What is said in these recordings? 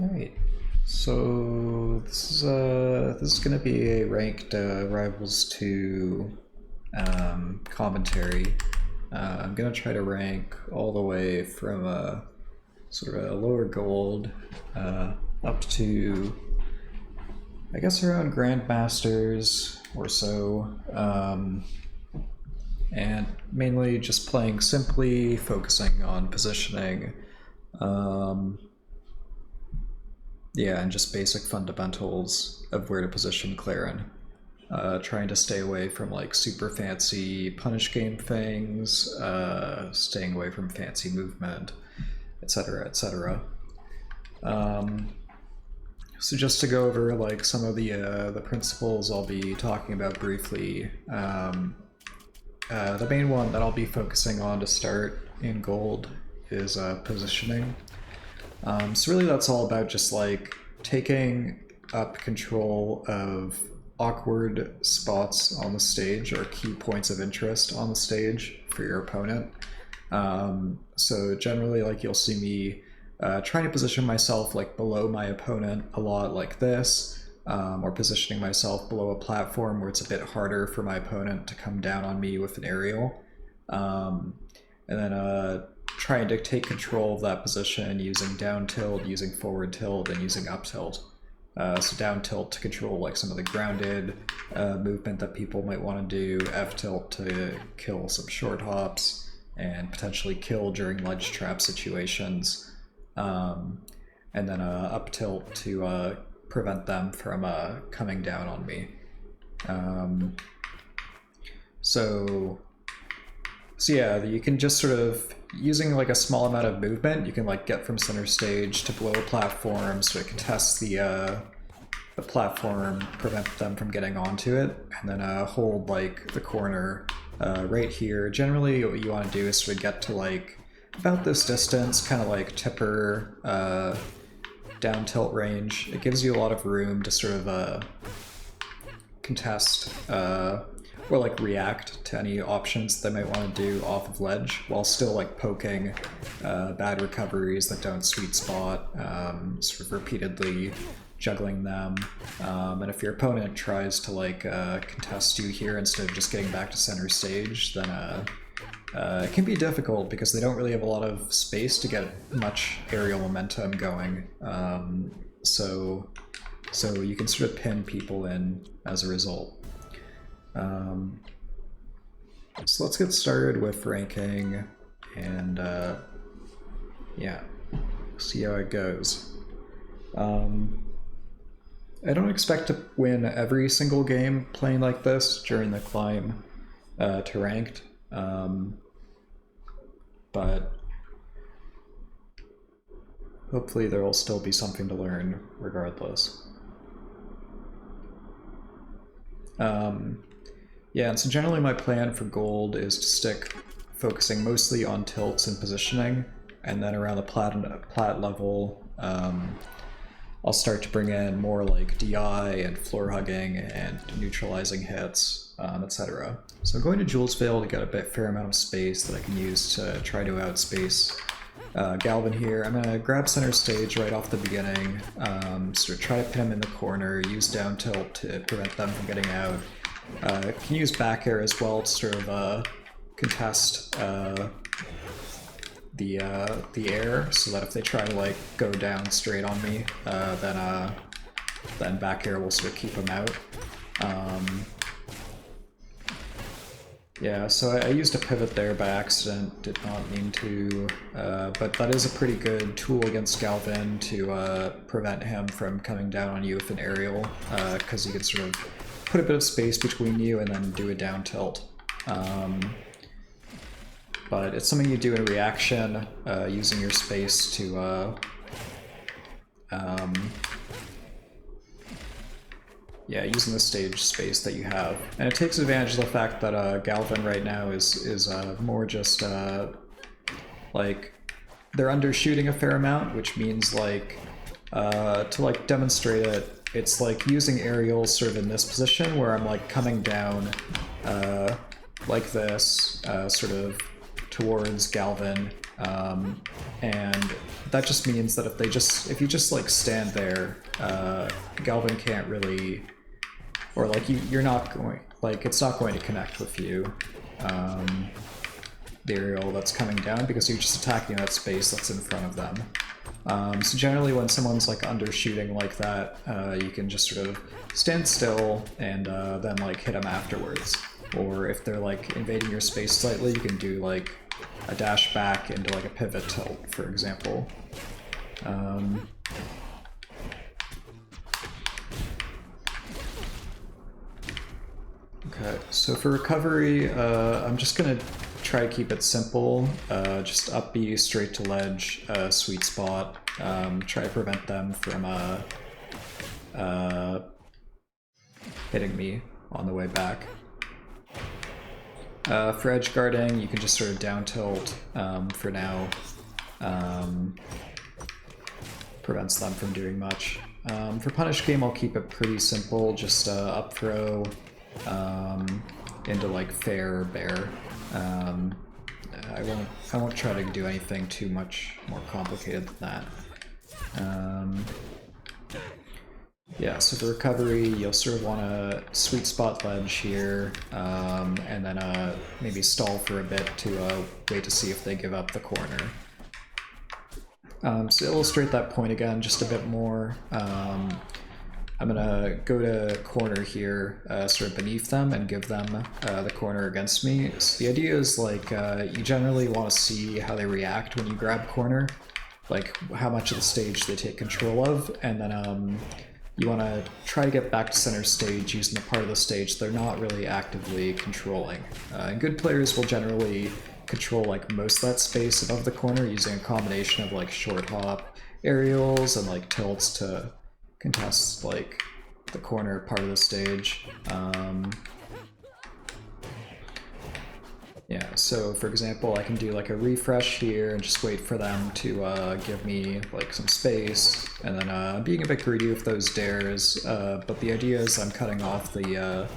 Alright, so this is gonna be a ranked Rivals to commentary. I'm gonna try to rank all the way from a sort of a lower gold up to I guess around Grandmasters or so, and mainly just playing simply, focusing on positioning. Yeah, and just basic fundamentals of where to position Clairen. Trying to stay away from like super fancy punish game things, staying away from fancy movement, etc., etc. So just to go over like some of the principles I'll be talking about briefly. The main one that I'll be focusing on to start in gold is positioning. So really that's all about just like taking up control of awkward spots on the stage or key points of interest on the stage for your opponent. So generally like you'll see me trying to position myself like below my opponent a lot like this, or positioning myself below a platform where it's a bit harder for my opponent to come down on me with an aerial. And then trying to take control of that position using down tilt, using forward tilt, and using up tilt. So down tilt to control like some of the grounded movement that people might want to do, F tilt to kill some short hops, and potentially kill during ledge trap situations. And then up tilt to prevent them from coming down on me. So yeah, you can just sort of, using like a small amount of movement, you can like get from center stage to below a platform, so it can test the platform, prevent them from getting onto it, and then hold like the corner right here. Generally what you want to do is sort of get to like about this distance, kind of like tipper down tilt range. It gives you a lot of room to sort of contest or like react to any options they might want to do off of ledge while still like poking bad recoveries that don't sweet spot, sort of repeatedly juggling them. And if your opponent tries to like contest you here instead of just getting back to center stage, then it can be difficult because they don't really have a lot of space to get much aerial momentum going. So you can sort of pin people in as a result. So let's get started with ranking and yeah, see how it goes. I don't expect to win every single game playing like this during the climb to ranked, but hopefully there will still be something to learn regardless. Yeah, and so generally my plan for gold is to stick focusing mostly on tilts and positioning, and then around the plat level, I'll start to bring in more like DI and floor hugging and neutralizing hits, etc. So I'm going to Julesvale to get a fair amount of space that I can use to try to outspace Galvan here. I'm going to grab center stage right off the beginning, sort of try to pin him in the corner, use down tilt to prevent them from getting out. Can use back air as well to sort of contest the air, so that if they try to like go down straight on me, then back air will sort of keep them out. Yeah, so I used a pivot there by accident, did not mean to, but that is a pretty good tool against Galvan to prevent him from coming down on you with an aerial, because you can sort of put a bit of space between you and then do a down tilt. But it's something you do in reaction, using your space to yeah, using the stage space that you have. And it takes advantage of the fact that Galvan right now is more just like they're undershooting a fair amount, which means like to like demonstrate it, it's like using aerials sort of in this position where I'm like coming down like this, sort of towards Galvan, And that just means that if you just like stand there, Galvan can't really, or like you're not going, like it's not going to connect with you, the aerial that's coming down, because you're just attacking that space that's in front of them. So generally when someone's like undershooting like that, you can just sort of stand still and then like hit them afterwards. Or if they're like invading your space slightly, you can do like a dash back into like a pivot tilt, for example. Okay, so for recovery, I'm just gonna try to keep it simple. Just up B, straight to ledge, sweet spot. Try to prevent them from hitting me on the way back. For edge guarding, you can just sort of down tilt for now. Prevents them from doing much. For punish game, I'll keep it pretty simple. Just up throw into like fair or bear. I won't try to do anything too much more complicated than that. Yeah, so for recovery, you'll sort of want to sweet spot ledge here, and then maybe stall for a bit to wait to see if they give up the corner. So to illustrate that point again just a bit more, I'm gonna go to corner here, sort of beneath them, and give them the corner against me. So the idea is like you generally want to see how they react when you grab corner, like how much of the stage they take control of, and then you want to try to get back to center stage using the part of the stage they're not really actively controlling. And good players will generally control like most of that space above the corner using a combination of like short hop aerials and like tilts to contest like the corner part of the stage. Yeah, so for example, I can do like a refresh here and just wait for them to give me like some space, and then being a bit greedy with those dares, but the idea is I'm cutting off the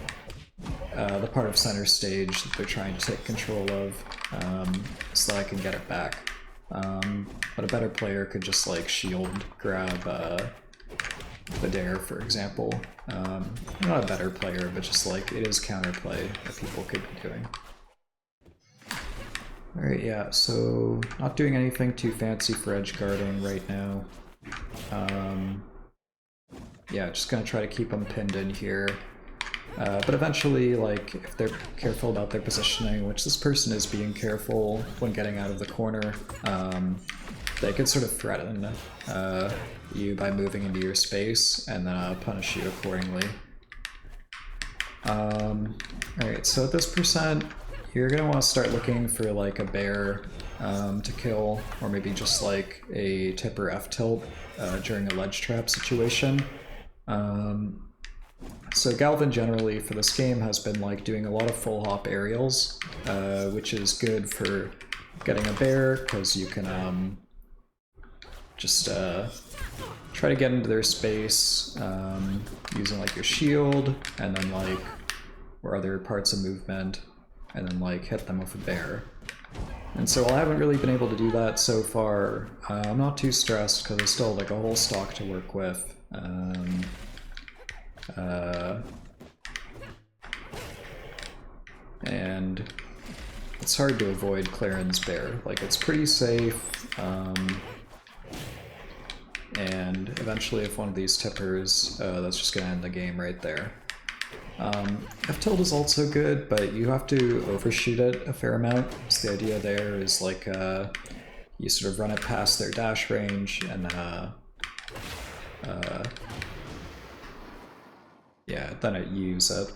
part of center stage that they're trying to take control of, so that I can get it back. But a better player could just like shield grab the dare, for example. Not a better player, but just like it is counterplay that people could be doing. Alright, yeah, so not doing anything too fancy for edge guarding right now. Yeah, just gonna try to keep them pinned in here. But eventually, like, if they're careful about their positioning, which this person is being careful when getting out of the corner, they could sort of threaten you by moving into your space and then punish you accordingly. Alright, so at this percent, you're going to want to start looking for like a bear to kill, or maybe just like a tip or F tilt during a ledge trap situation. So Galvan generally for this game has been like doing a lot of full hop aerials, which is good for getting a bear because you can just try to get into their space using like your shield and then like or other parts of movement, and then like hit them with a bear. And so while I haven't really been able to do that so far, I'm not too stressed because there's still like a whole stock to work with. And it's hard to avoid Clairen's bear. Like, it's pretty safe, and eventually if one of these tippers, that's just gonna end the game right there. F-tilt is also good, but you have to overshoot it a fair amount. So the idea there is like, you sort of run it past their dash range, and then, yeah, then you use it.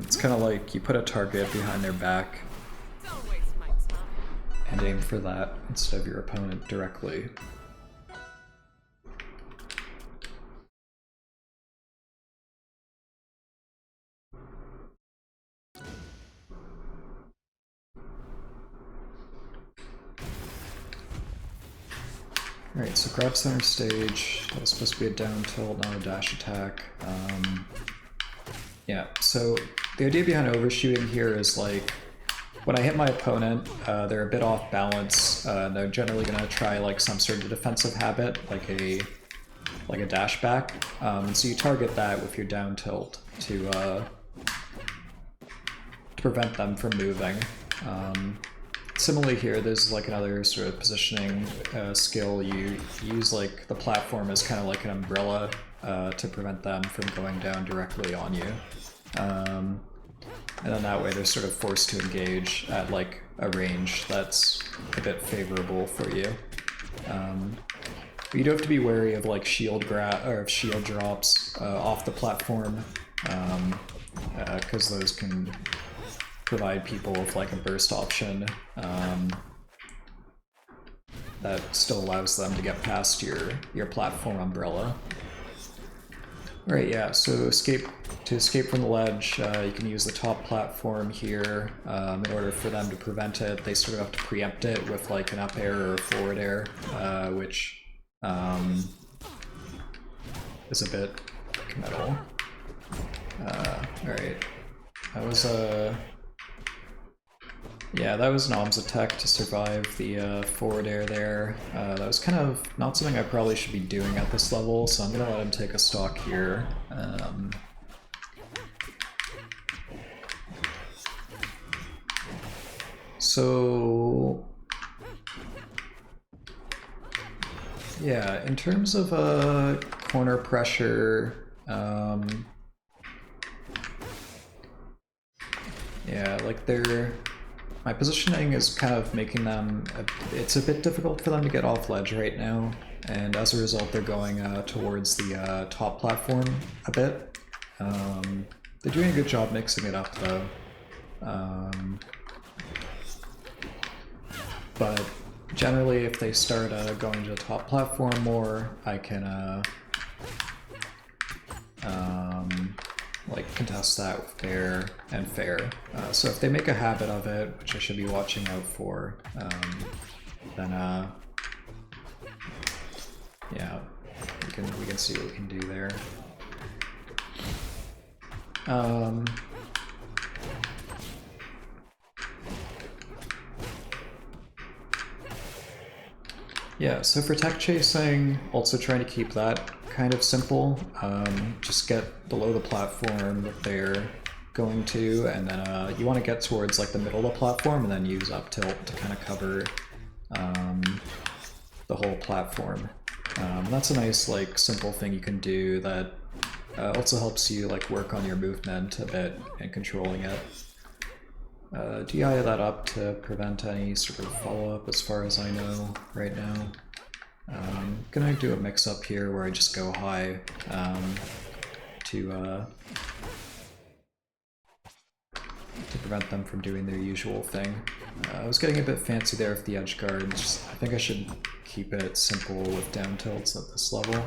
It's kind of like you put a target behind their back and aim for that instead of your opponent directly. Alright, so grab center stage. That was supposed to be a down tilt, not a dash attack. Yeah, so the idea behind overshooting here is like, when I hit my opponent, they're a bit off balance. They're generally going to try like some sort of defensive habit, like a dash back. And so you target that with your down tilt to prevent them from moving. Similarly here, there's like another sort of positioning skill. You use like the platform as kind of like an umbrella to prevent them from going down directly on you. And then that way they're sort of forced to engage at like a range that's a bit favorable for you. But you do have to be wary of like shield drops off the platform, because those can provide people with like a burst option that still allows them to get past your platform umbrella. Right, yeah, so to escape from the ledge, you can use the top platform here. In order for them to prevent it, they sort of have to preempt it with like an up air or a forward air, which is a bit committal. Alright, that was yeah, that was an Absa tech to survive the forward air there. That was kind of not something I probably should be doing at this level, so I'm gonna let him take a stock here. So yeah, in terms of corner pressure, yeah, like my positioning is kind of making them, it's a bit difficult for them to get off ledge right now, and as a result they're going towards the top platform a bit. They're doing a good job mixing it up though. But generally if they start going to the top platform more, I can like contest that with fair and fair. So if they make a habit of it, which I should be watching out for, then yeah, we can see what we can do there. Yeah, so for tech chasing, also trying to keep that kind of simple. Just get below the platform that they're going to, and then you want to get towards like the middle of the platform and then use up tilt to kind of cover the whole platform. That's a nice like simple thing you can do that also helps you like work on your movement a bit and controlling it. DI that up to prevent any sort of follow-up as far as I know right now. I'm gonna do a mix-up here where I just go high to prevent them from doing their usual thing. I was getting a bit fancy there with the edge guards. I think I should keep it simple with down tilts at this level.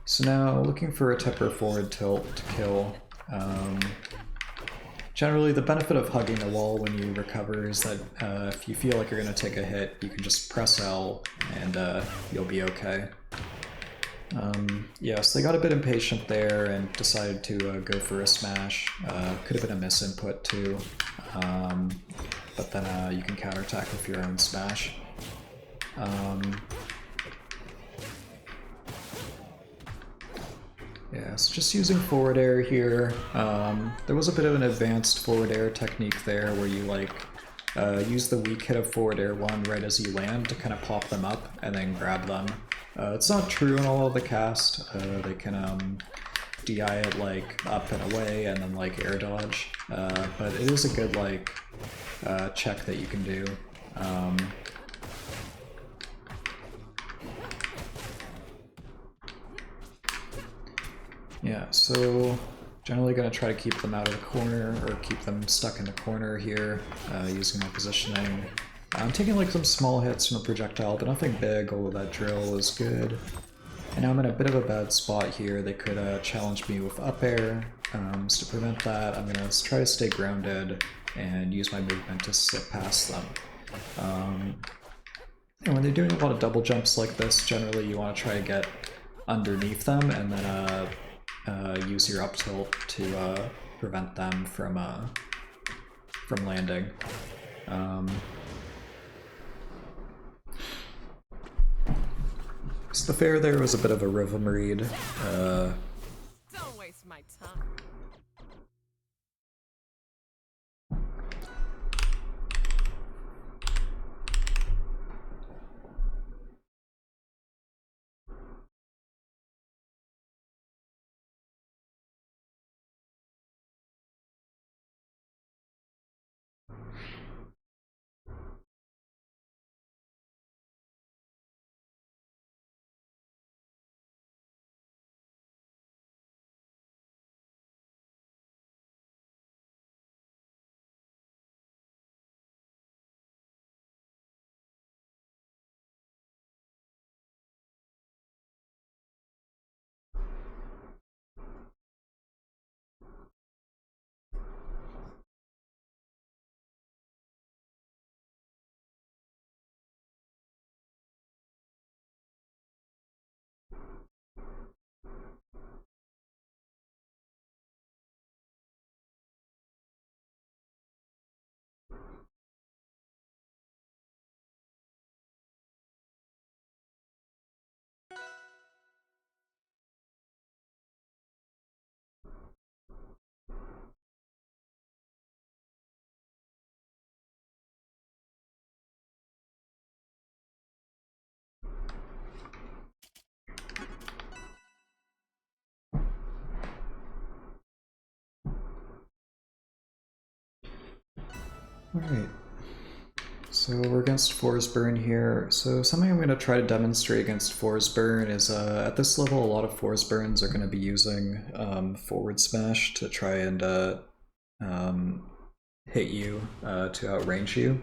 So now looking for a tipper forward tilt to kill. Generally, the benefit of hugging the wall when you recover is that if you feel like you're going to take a hit, you can just press L and you'll be okay. Yeah, so they got a bit impatient there and decided to go for a smash. Could have been a misinput too, but then you can counterattack with your own smash. Yeah, so just using forward air here. There was a bit of an advanced forward air technique there where you like use the weak hit of forward air 1 right as you land to kind of pop them up and then grab them. It's not true in all of the cast. They can DI it like up and away and then like air dodge, but it is a good like check that you can do. Yeah, so generally going to try to keep them out of the corner, or keep them stuck in the corner here, using my positioning. I'm taking like some small hits from a projectile, but nothing big, although that drill is good. And now I'm in a bit of a bad spot here. They could challenge me with up air, so to prevent that I'm going to try to stay grounded and use my movement to slip past them. And when they're doing a lot of double jumps like this, generally you want to try to get underneath them and then use your up tilt to prevent them from from landing. So the fair there was a bit of a rhythm read. Don't waste my time. Alright, so we're against Forsburn here. So something I'm going to try to demonstrate against Forsburn is at this level a lot of Forsburns are going to be using forward smash to try and hit you to outrange you.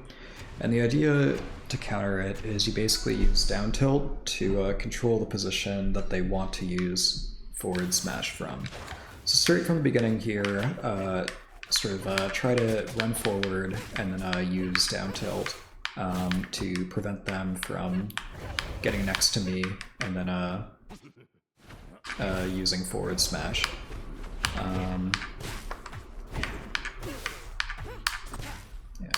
And the idea to counter it is you basically use down tilt to control the position that they want to use forward smash from. So straight from the beginning here, try to run forward and then use down tilt to prevent them from getting next to me and then using forward smash.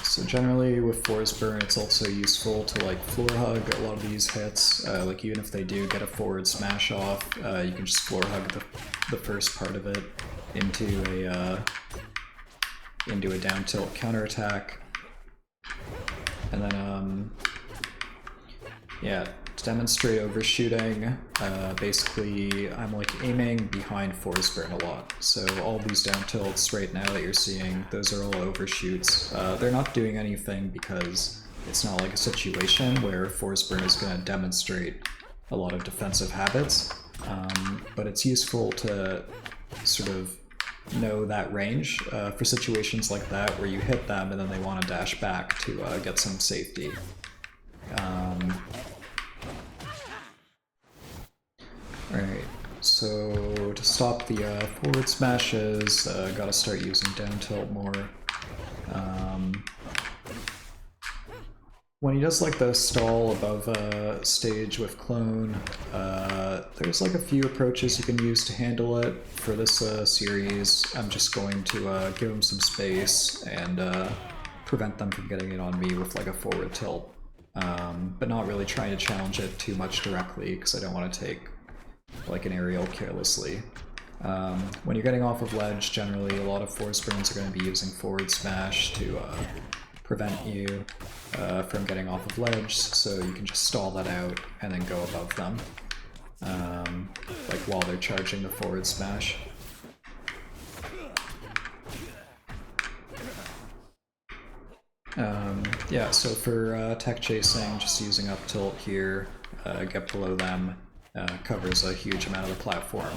So generally with Forsburn, it's also useful to like floor hug a lot of these hits. Like even if they do get a forward smash off, you can just floor hug the first part of it into a down tilt counterattack. And then to demonstrate overshooting, basically I'm like aiming behind Forsburn a lot. So all these down tilts right now that you're seeing, those are all overshoots. They're not doing anything because it's not like a situation where Forsburn is going to demonstrate a lot of defensive habits, but it's useful to sort of know that range for situations like that where you hit them and then they want to dash back to get some safety. Alright, so to stop the forward smashes, gotta start using down tilt more. When he does like the stall above stage with clone, there's like a few approaches you can use to handle it. For this series, I'm just going to give him some space and prevent them from getting it on me with like a forward tilt. But not really trying to challenge it too much directly because I don't want to take like an aerial carelessly. When you're getting off of ledge, generally a lot of Forsburns are going to be using forward smash to prevent you from getting off of ledge, so you can just stall that out and then go above them, like while they're charging the forward smash. So for tech chasing, just using up tilt here, get below them, covers a huge amount of the platform.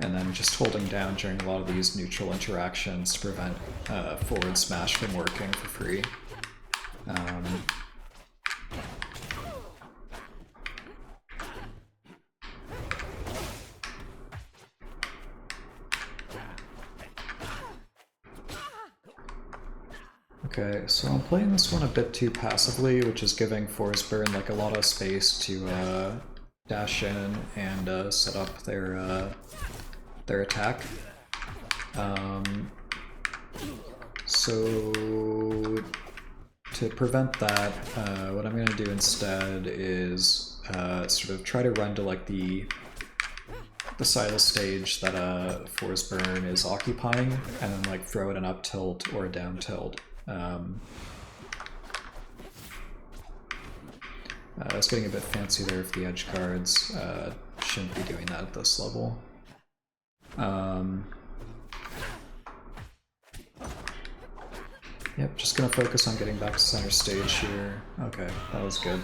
And then just holding down during a lot of these neutral interactions to prevent forward smash from working for free. Okay, so I'm playing this one a bit too passively, which is giving Forsburn like a lot of space to dash in and set up their attack. So to prevent that, what I'm going to do instead is sort of try to run to like the side of the stage that Forsburn is occupying, and then like throw it an up tilt or a down tilt. I was getting a bit fancy there with the edge guards. Shouldn't be doing that at this level. Yep, just gonna focus on getting back to center stage here. Okay, that was good.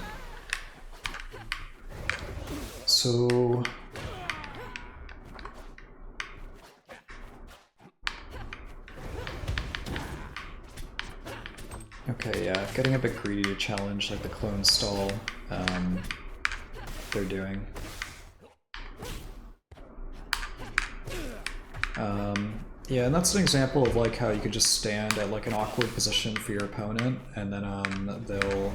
So... okay, yeah, getting a bit greedy to challenge like the clone stall they're doing. Yeah, and that's an example of like how you could just stand at like an awkward position for your opponent, and then they'll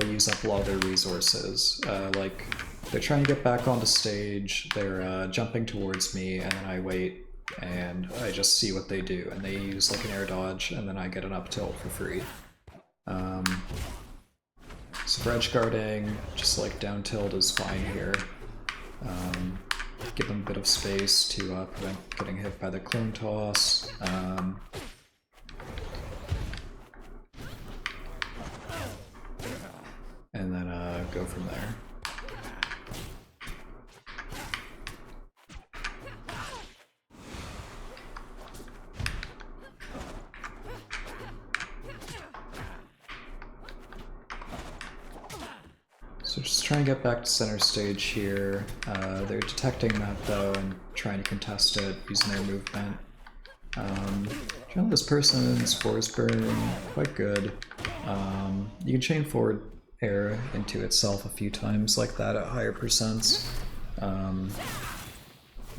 use up a lot of their resources. Like they're trying to get back onto stage, they're jumping towards me, and then I wait and I just see what they do, and they use like an air dodge, and then I get an up tilt for free. So for edge guarding, just like down tilt is fine here. Give them a bit of space to prevent getting hit by the clone toss. And then go from there. So just trying to get back to center stage here. They're detecting that though and trying to contest it using their movement. Generally this person's Forsburn, quite good. You can chain forward air into itself a few times like that at higher percents. One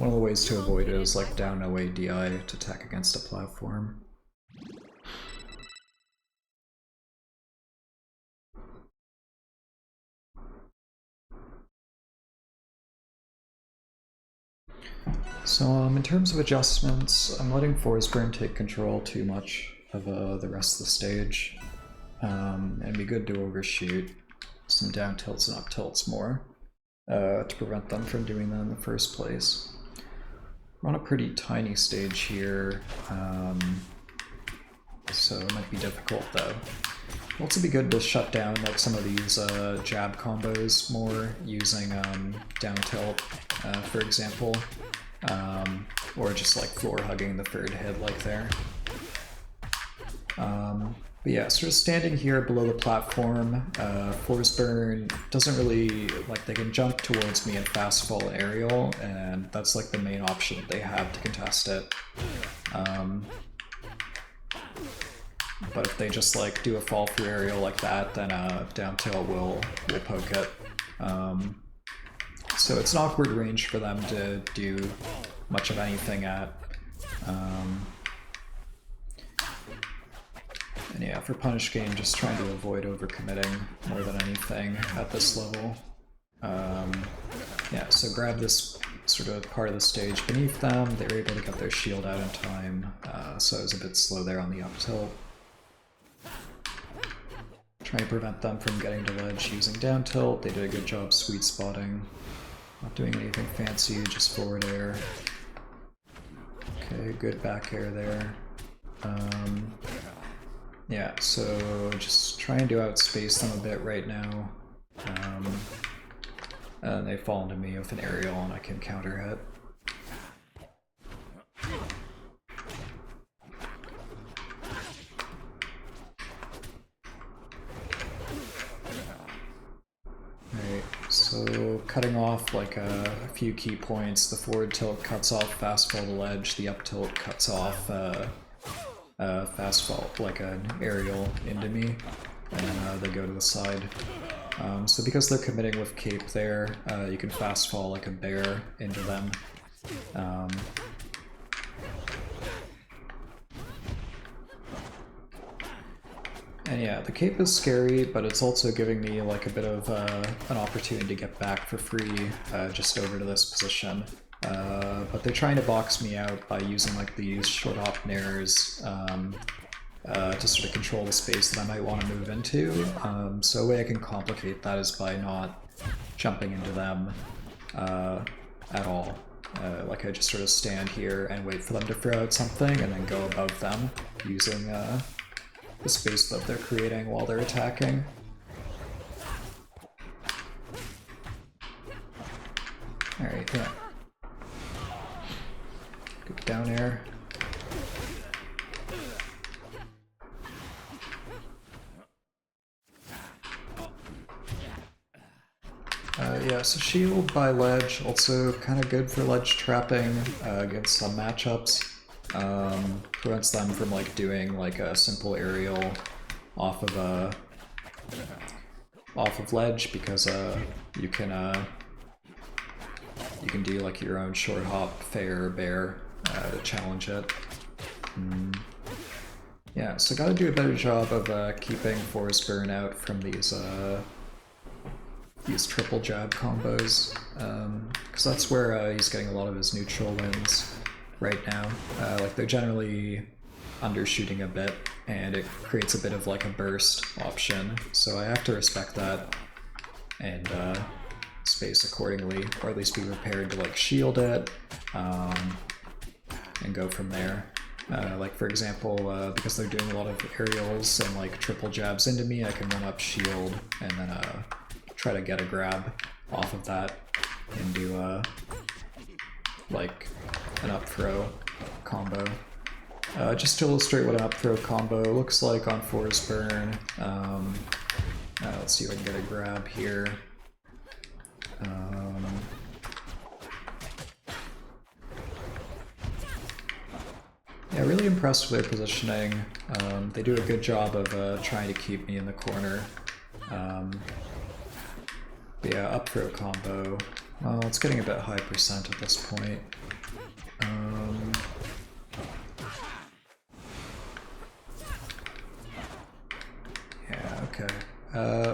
of the ways to avoid it is like down away DI to attack against a platform. So in terms of adjustments, I'm letting Forsburn take control too much of the rest of the stage. And it'd be good to overshoot some down tilts and up tilts more to prevent them from doing that in the first place. We're on a pretty tiny stage here, so it might be difficult though. It'd also be good to shut down like some of these jab combos more using down tilt, for example. Or just like floor hugging the third hit like there. But yeah, sort of standing here below the platform, Forsburn doesn't really, like they can jump towards me and fast fall aerial, and that's like the main option they have to contest it. But if they just like do a fall through aerial like that, then down tilt will poke it. So it's an awkward range for them to do much of anything at. And yeah, for punish game, just trying to avoid overcommitting more than anything at this level. Yeah, so grab this sort of part of the stage beneath them. They were able to get their shield out in time, so I was a bit slow there on the up tilt. Trying to prevent them from getting to ledge using down tilt. They did a good job sweet spotting. Not doing anything fancy, just forward air. Okay, good back air there. Yeah, so just trying to outspace them a bit right now. And they fall into me with an aerial and I can counter hit. So cutting off like a few key points, the forward tilt cuts off fast fall to ledge, the up tilt cuts off fast fall like an aerial into me, and then they go to the side. So because they're committing with cape there, you can fast fall like a bear into them. And yeah, the cape is scary, but it's also giving me like a bit of an opportunity to get back for free just over to this position. but they're trying to box me out by using like these short hop nairs to sort of control the space that I might want to move into. So a way I can complicate that is by not jumping into them at all. Like I just sort of stand here and wait for them to throw out something and then go above them using the space that they're creating while they're attacking. Alright, yeah. Good down air. Yeah, so shield by ledge, also kind of good for ledge trapping against some matchups. Prevents them from like doing like a simple aerial off of ledge, because you can do like your own short hop fair bear to challenge it. Yeah, so gotta do a better job of keeping Forsburn out from these triple jab combos, because that's where he's getting a lot of his neutral wins right now. Like they're generally undershooting a bit, and it creates a bit of like a burst option, so I have to respect that and space accordingly, or at least be prepared to like shield it and go from there. Like for example, because they're doing a lot of aerials and like triple jabs into me, I can run up shield and then try to get a grab off of that and do like an up throw combo. Just to illustrate what an up throw combo looks like on Forsburn, let's see if I can get a grab here. Yeah, really impressed with their positioning. They do a good job of trying to keep me in the corner. But yeah, up throw combo. Well, it's getting a bit high percent at this point. Yeah, okay.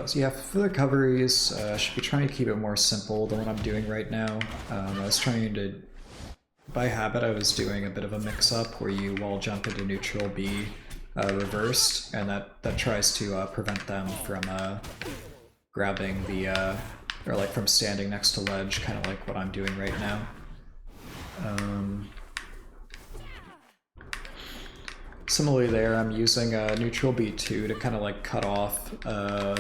So yeah, for the recoveries, I should be trying to keep it more simple than what I'm doing right now. I was trying to, by habit, I was doing a bit of a mix-up where you wall jump into neutral B reversed, and that tries to prevent them from grabbing the, or like from standing next to ledge, kind of like what I'm doing right now. Similarly there, I'm using neutral B2 to kind of like cut off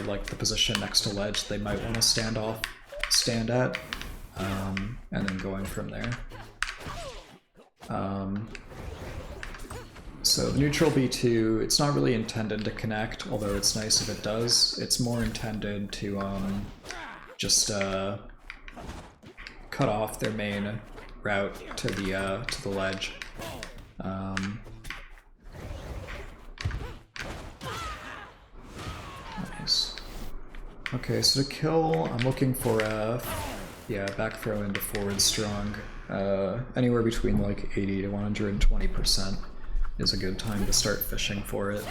like the position next to ledge they might want to stand at, and then going from there. So the neutral B2, it's not really intended to connect, although it's nice if it does. It's more intended to just cut off their main route to the ledge. Nice. Okay, so to kill, I'm looking for a back throw into forward strong. Anywhere between like 80 to 120% is a good time to start fishing for it.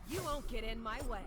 You won't get in my way.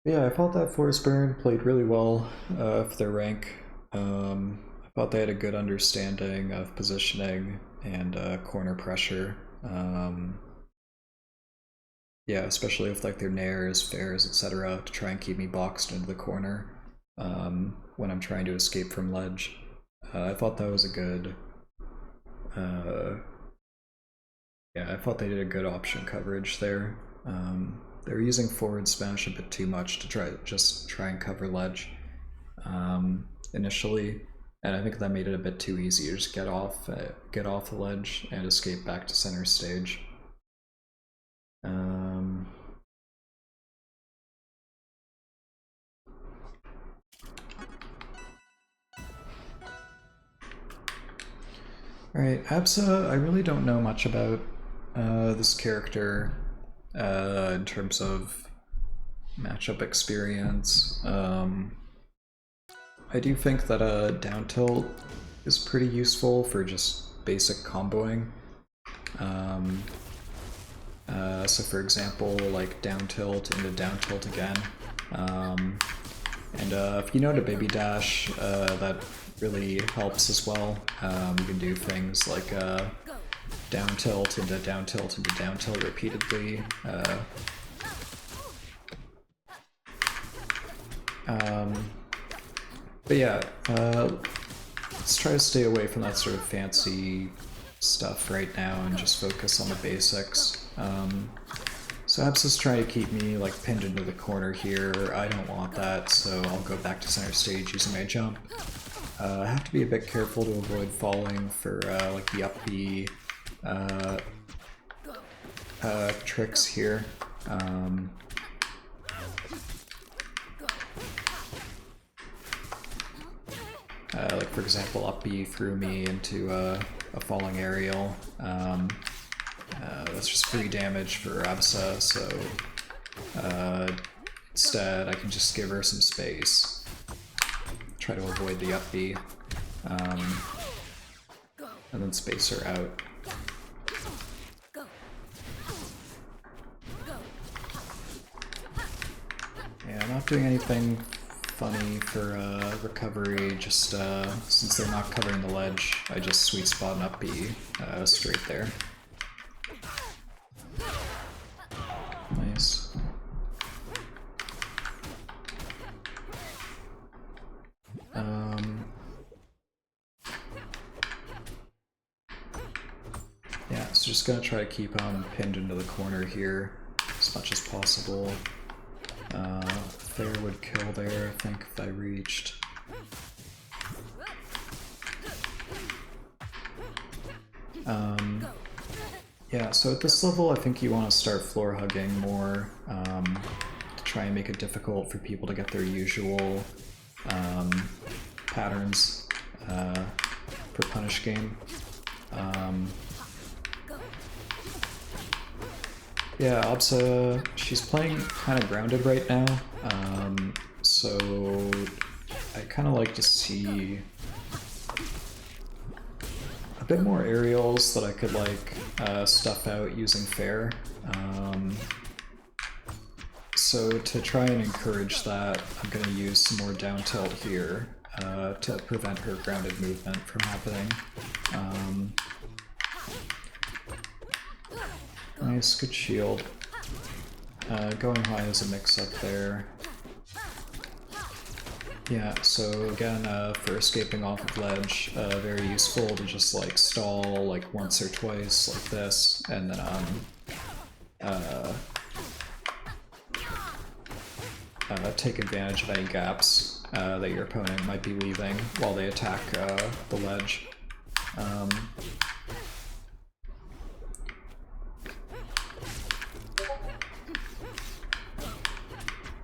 Yeah, I thought that Forsburn played really well for their rank. I thought they had a good understanding of positioning and corner pressure. Yeah, especially with like their nairs, fairs, etc., to try and keep me boxed into the corner when I'm trying to escape from ledge. I thought that was a good. Yeah, I thought they did a good option coverage there. They were using forward smash a bit too much to try and cover ledge initially, And I think that made it a bit too easy to just get off the ledge and escape back to center stage. Alright, Absa, I really don't know much about this character in terms of matchup experience. I do think that a down tilt is pretty useful for just basic comboing. So for example, like down tilt into down tilt again. And if you know to baby dash, that really helps as well. You can do things like down tilt into down tilt into down tilt repeatedly. But yeah, let's try to stay away from that sort of fancy stuff right now and just focus on the basics. So Absa's trying to keep me like pinned into the corner here. I don't want that, so I'll go back to center stage using my jump. I have to be a bit careful to avoid falling for like the up B tricks here. Like for example, up B threw me into a falling aerial. That's just free damage for Absa, so instead I can just give her some space. Try to avoid the up B, and then space her out. Yeah, I'm not doing anything funny for recovery, just since they're not covering the ledge, I just sweet spot an up B straight there. Nice. Yeah, so just gonna try to keep pinned into the corner here as much as possible. Fair would kill there, I think, if I reached. Yeah, so at this level I think you want to start floor hugging more to try and make it difficult for people to get their usual patterns per punish game. Yeah, Absa, she's playing kind of grounded right now, so I kind of like to see a bit more aerials that I could like stuff out using fair. So to try and encourage that, I'm going to use some more down tilt here to prevent her grounded movement from happening. Nice, good shield. Going high is a mix-up there. Yeah, so again, for escaping off of ledge, very useful to just like stall like once or twice like this, and then take advantage of any gaps that your opponent might be leaving while they attack the ledge.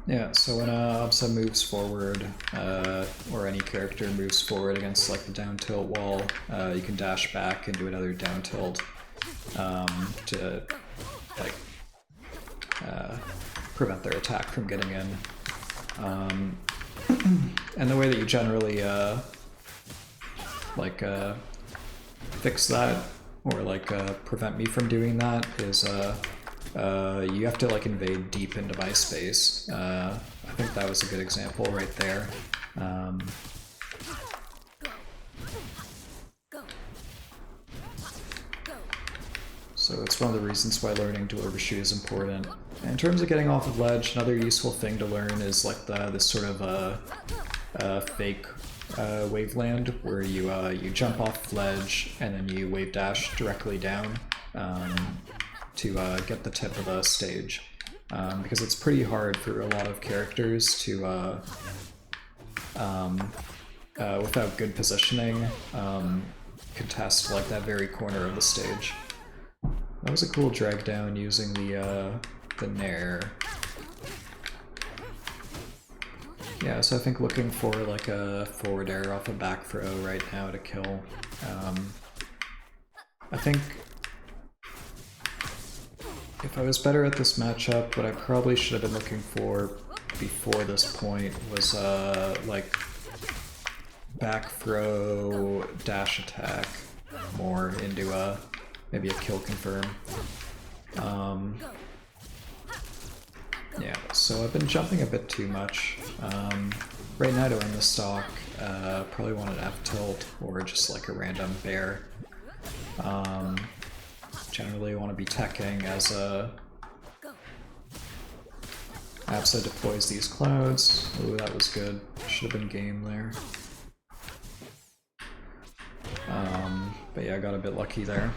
Yeah, so when Absa moves forward, or any character moves forward against like the down tilt wall, you can dash back and do another down tilt to like prevent their attack from getting in. And the way that you generally like fix that, or like prevent me from doing that, is you have to like invade deep into my space. I think that was a good example right there. So it's one of the reasons why learning to overshoot is important. In terms of getting off of ledge, another useful thing to learn is like this sort of fake waveland where you jump off ledge and then you wave dash directly down to get the tip of the stage, because it's pretty hard for a lot of characters to without good positioning, contest like that very corner of the stage. That was a cool drag down using the Nair. Yeah, so I think looking for like a forward air off a back throw right now to kill. I think if I was better at this matchup, what I probably should have been looking for before this point was like back throw, dash attack more into maybe a kill confirm. Yeah, so I've been jumping a bit too much. Right now to win the stock, probably want an F tilt or just like a random bear. Generally want to be teching as Absa deploys these clouds. Ooh, that was good. Should have been game there. But yeah, I got a bit lucky there.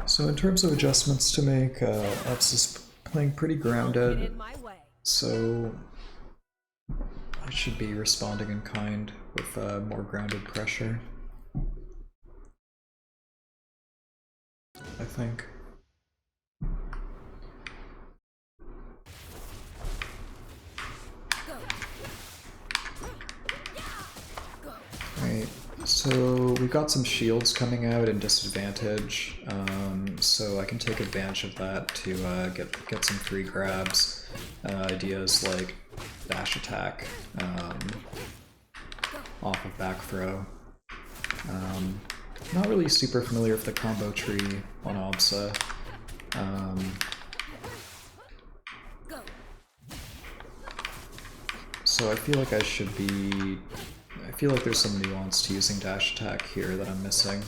So in terms of adjustments to make, Absa's playing pretty grounded, so I should be responding in kind with more grounded pressure, I think. Right, so we've got some shields coming out in disadvantage, so I can take advantage of that to get some free grabs. Ideas like dash attack off of back throw. Not really super familiar with the combo tree on Absa. So I feel like I should be... I feel like there's some nuance to using dash attack here that I'm missing.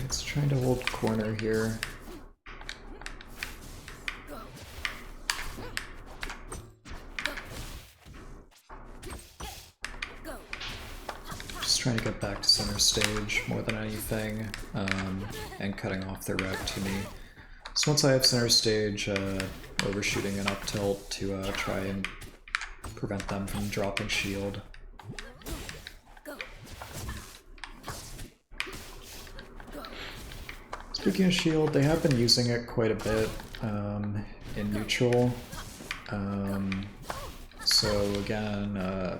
It's trying to hold corner here. Trying to get back to center stage more than anything, and cutting off their route to me. So once I have center stage, overshooting an up tilt to try and prevent them from dropping shield. Speaking of shield, they have been using it quite a bit in neutral. So again,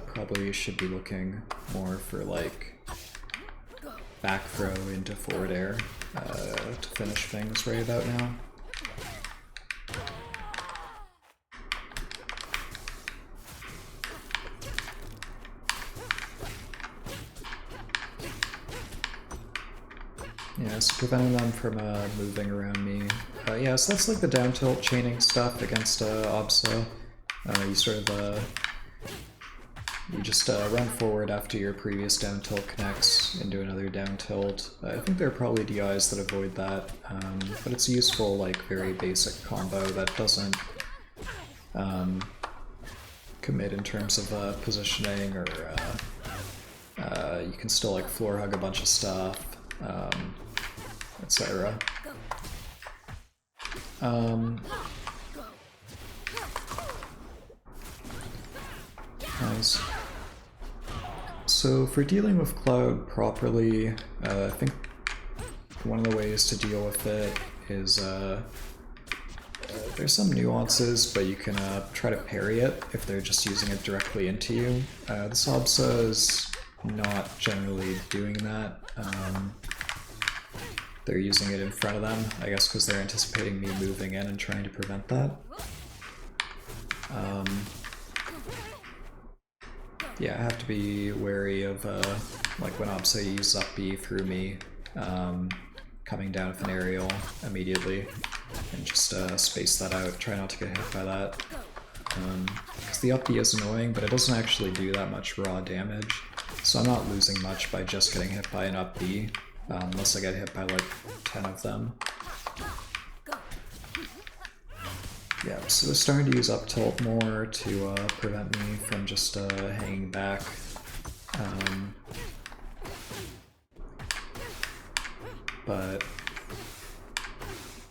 probably should be looking more for like back throw into forward air to finish things right about now. Yeah, so preventing them from moving around me. Yeah, so that's like the down tilt chaining stuff against Absa. You sort of, you just run forward after your previous down tilt connects into another down tilt. I think there are probably DIs that avoid that, but it's a useful, like, very basic combo that doesn't commit in terms of positioning, or you can still, like, floor hug a bunch of stuff, etc. Nice. So for dealing with Cloud properly, I think one of the ways to deal with it is there's some nuances, but you can try to parry it if they're just using it directly into you. This Absa is not generally doing that. They're using it in front of them, I guess because they're anticipating me moving in and trying to prevent that. Yeah, I have to be wary of, like when Absa uses up B through me, coming down with an aerial immediately, and just space that out, try not to get hit by that. Because the up B is annoying, but it doesn't actually do that much raw damage, so I'm not losing much by just getting hit by an up B, unless I get hit by like 10 of them. Yeah, so they're starting to use up tilt more to prevent me from just hanging back. But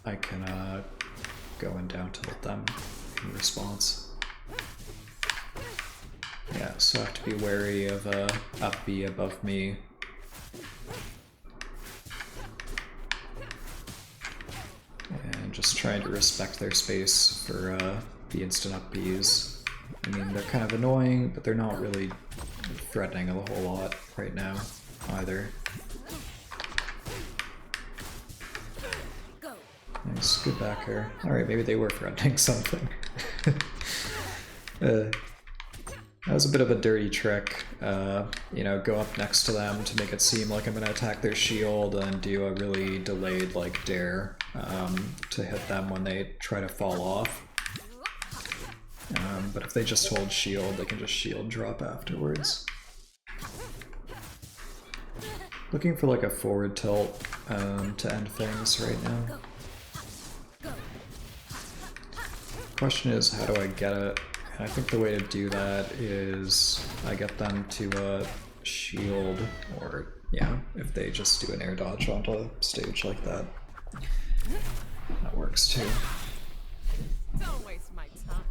I can go and down tilt them in response. Yeah, so I have to be wary of up B above me. And just trying to respect their space for the instant up Bs. I mean, they're kind of annoying, but they're not really threatening a whole lot right now either. Nice, good back air. Alright, maybe they were threatening something. That was a bit of a dirty trick. You know, go up next to them to make it seem like I'm gonna attack their shield and do a really delayed, like, dare to hit them when they try to fall off. But if they just hold shield, they can just shield drop afterwards. Looking for like a forward tilt to end things right now. Question is, how do I get it? And I think the way to do that is I get them to shield, or yeah, if they just do an air dodge onto a stage like that. That works too. Don't waste my time.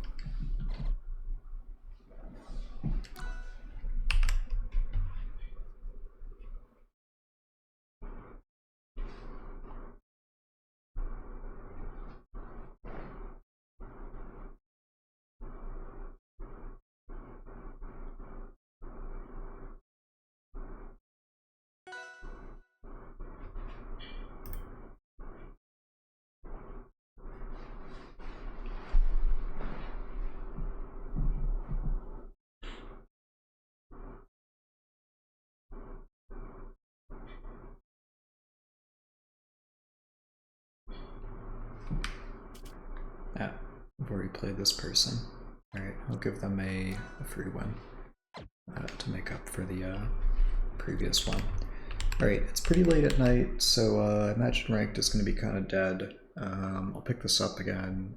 Yeah, I've already played this person. Alright, I'll give them a free win to make up for the previous one. Alright, it's pretty late at night, so I imagine ranked is going to be kind of dead. I'll pick this up again